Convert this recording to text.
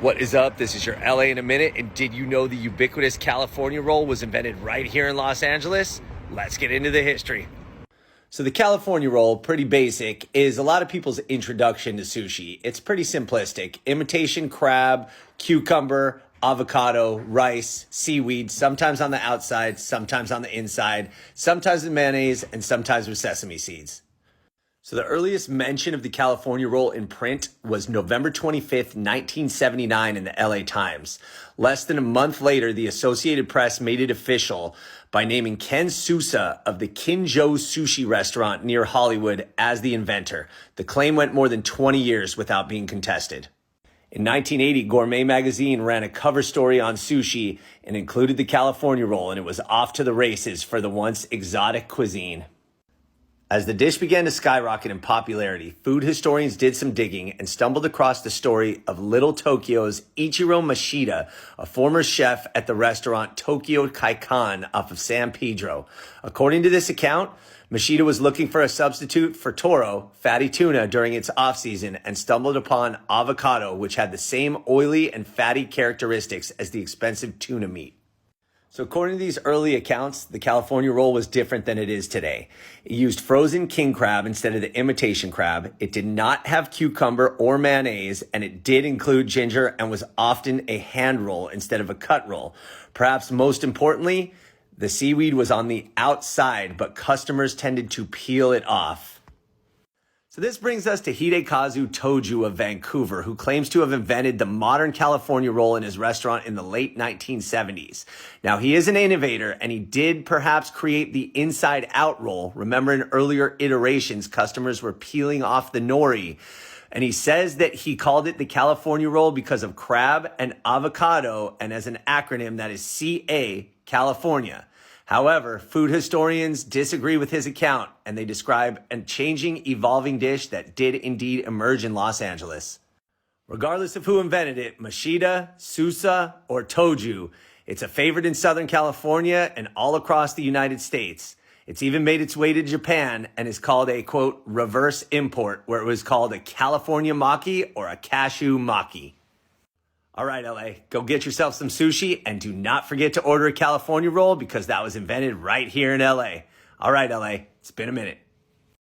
What is up? This is your LA in a minute. And did you know the ubiquitous California roll was invented right here in Los Angeles? Let's get into the history. So the California roll, pretty basic, is a lot of people's introduction to sushi. It's pretty simplistic. Imitation crab, cucumber, avocado, rice, seaweed, sometimes on the outside, sometimes on the inside, sometimes with mayonnaise, and sometimes with sesame seeds. So the earliest mention of the California roll in print was November 25th, 1979 in the LA Times. Less than a month later, the Associated Press made it official by naming Ken Sousa of the Kinjo Sushi restaurant near Hollywood as the inventor. The claim went more than 20 years without being contested. In 1980, Gourmet magazine ran a cover story on sushi and included the California roll, and it was off to the races for the once exotic cuisine. As the dish began to skyrocket in popularity, food historians did some digging and stumbled across the story of Little Tokyo's Ichiro Mashida, a former chef at the restaurant Tokyo Kaikan off of San Pedro. According to this account, Mashida was looking for a substitute for toro, fatty tuna, during its off-season and stumbled upon avocado, which had the same oily and fatty characteristics as the expensive tuna meat. So according to these early accounts, the California roll was different than it is today. It used frozen king crab instead of the imitation crab. It did not have cucumber or mayonnaise, and it did include ginger and was often a hand roll instead of a cut roll. Perhaps most importantly, the seaweed was on the outside, but customers tended to peel it off. So this brings us to Hidekazu Toju of Vancouver, who claims to have invented the modern California roll in his restaurant in the late 1970s. Now, he is an innovator, and he did perhaps create the inside-out roll. Remember, in earlier iterations, customers were peeling off the nori. And he says that he called it the California roll because of crab and avocado, and as an acronym, that is CA, California. However, food historians disagree with his account, and they describe a changing, evolving dish that did indeed emerge in Los Angeles. Regardless of who invented it, Mashida, Sousa, or Toju, it's a favorite in Southern California and all across the United States. It's even made its way to Japan and is called a, quote, reverse import, where it was called a California maki or a cashew maki. All right, LA, go get yourself some sushi and do not forget to order a California roll because that was invented right here in LA. All right, LA, it's been a minute.